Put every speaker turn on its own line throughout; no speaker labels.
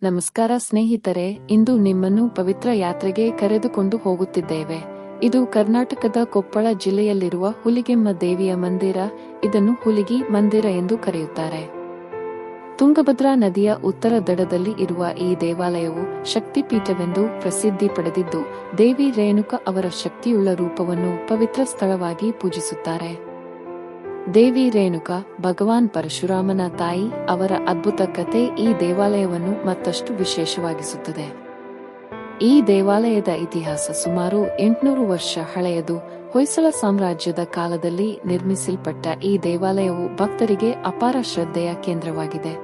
ನಮಸ್ಕಾರ ಸ್ನೇಹಿತರೆ, ಇಂದು ನಿಮ್ಮನ್ನು ಪವಿತ್ರ ಯಾತ್ರೆಗೆ ಕರೆದುಕೊಂಡು ಹೋಗುತ್ತಿದ್ದೇವೆ. ಇದು ಕರ್ನಾಟಕದ ಕೊಪ್ಪಳ ಜಿಲ್ಲೆಯಲ್ಲಿರುವ ಹುಲಿಗೆಮ್ಮ ದೇವಿಯ ಮಂದಿರ. ಇದನ್ನು ಹುಲಿಗಿ ಮಂದಿರ ಎಂದು ಕರೆಯುತ್ತಾರೆ. ತುಂಗಭದ್ರಾ ನದಿಯ ಉತ್ತರ ದಡದಲ್ಲಿ ಇರುವ ಈ ದೇವಾಲಯವು ಶಕ್ತಿಪೀಠವೆಂದು ಪ್ರಸಿದ್ಧಿ ಪಡೆದಿದ್ದು, ದೇವಿ ರೇಣುಕ ಅವರ ಶಕ್ತಿಯುಳ್ಳ ರೂಪವನ್ನು ಪವಿತ್ರ ಸ್ಥಳವಾಗಿ ಪೂಜಿಸುತ್ತಾರೆ. ದೇವಿ ರೇಣುಕ, ಭಗವಾನ್ ಪರಶುರಾಮನ ತಾಯಿ, ಅವರ ಅದ್ಭುತ ಕಥೆ ಈ ದೇವಾಲಯವನ್ನು ಮತ್ತಷ್ಟು ವಿಶೇಷವಾಗಿಸುತ್ತದೆ. ಈ ದೇವಾಲಯದ ಇತಿಹಾಸ ಸುಮಾರು 800 ವರ್ಷ ಹಳೆಯದು. ಹೊಯ್ಸಳ ಸಾಮ್ರಾಜ್ಯದ ಕಾಲದಲ್ಲಿ ನಿರ್ಮಿಸಲ್ಪಟ್ಟ ಈ ದೇವಾಲಯವು ಭಕ್ತರಿಗೆ ಅಪಾರ ಶ್ರದ್ಧೆಯ ಕೇಂದ್ರವಾಗಿದೆ.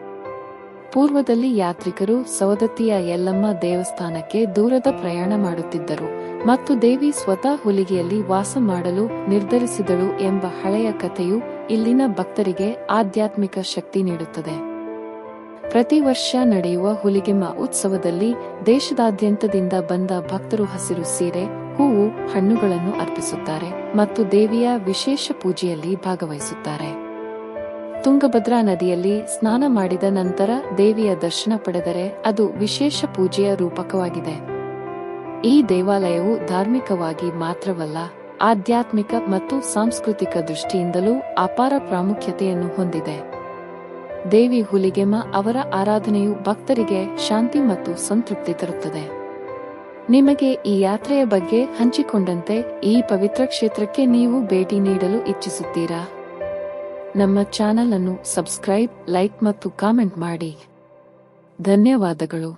ಪೂರ್ವದಲ್ಲಿ ಯಾತ್ರಿಕರು ಸವದತ್ತಿಯ ಯಲ್ಲಮ್ಮ ದೇವಸ್ಥಾನಕ್ಕೆ ದೂರದ ಪ್ರಯಾಣ ಮಾಡುತ್ತಿದ್ದರು ಮತ್ತು ದೇವಿ ಸ್ವತಃ ಹುಲಿಗೆಯಲ್ಲಿ ವಾಸ ಮಾಡಲು ನಿರ್ಧರಿಸಿದಳು ಎಂಬ ಹಳೆಯ ಕಥೆಯು ಇಲ್ಲಿನ ಭಕ್ತರಿಗೆ ಆಧ್ಯಾತ್ಮಿಕ ಶಕ್ತಿ ನೀಡುತ್ತದೆ. ಪ್ರತಿ ವರ್ಷ ನಡೆಯುವ ಹುಲಿಗೆಮ್ಮ ಉತ್ಸವದಲ್ಲಿ ದೇಶದಾದ್ಯಂತದಿಂದ ಬಂದ ಭಕ್ತರು ಹಸಿರು ಸೀರೆ, ಹೂವು, ಹಣ್ಣುಗಳನ್ನು ಅರ್ಪಿಸುತ್ತಾರೆ ಮತ್ತು ದೇವಿಯ ವಿಶೇಷ ಪೂಜೆಯಲ್ಲಿ ಭಾಗವಹಿಸುತ್ತಾರೆ. ತುಂಗಭದ್ರಾ ನದಿಯಲ್ಲಿ ಸ್ನಾನ ಮಾಡಿದ ನಂತರ ದೇವಿಯ ದರ್ಶನ ಪಡೆದರೆ ಅದು ವಿಶೇಷ ಪೂಜೆಯ ರೂಪಕವಾಗಿದೆ. ಈ ದೇವಾಲಯವು ಧಾರ್ಮಿಕವಾಗಿ ಮಾತ್ರವಲ್ಲ, ಆಧ್ಯಾತ್ಮಿಕ ಮತ್ತು ಸಾಂಸ್ಕೃತಿಕ ದೃಷ್ಟಿಯಿಂದಲೂ ಅಪಾರ ಪ್ರಾಮುಖ್ಯತೆಯನ್ನು ಹೊಂದಿದೆ. ದೇವಿ ಹುಲಿಗೆಮ್ಮ ಅವರ ಆರಾಧನೆಯು ಭಕ್ತರಿಗೆ ಶಾಂತಿ ಮತ್ತು ಸಂತೃಪ್ತಿ ತರುತ್ತದೆ. ನಿಮಗೆ ಈ ಯಾತ್ರೆಯ ಬಗ್ಗೆ ಹಂಚಿಕೊಂಡಂತೆ ಈ ಪವಿತ್ರ ಕ್ಷೇತ್ರಕ್ಕೆ ನೀವು ಭೇಟಿ ನೀಡಲು ಇಚ್ಛಿಸುತ್ತೀರಾ? ನಮ್ಮ ಚಾನೆಲ್ ಅನ್ನು ಸಬ್ಸ್ಕ್ರೈಬ್, ಲೈಕ್ ಮತ್ತು ಕಾಮೆಂಟ್ ಮಾಡಿ. ಧನ್ಯವಾದಗಳು.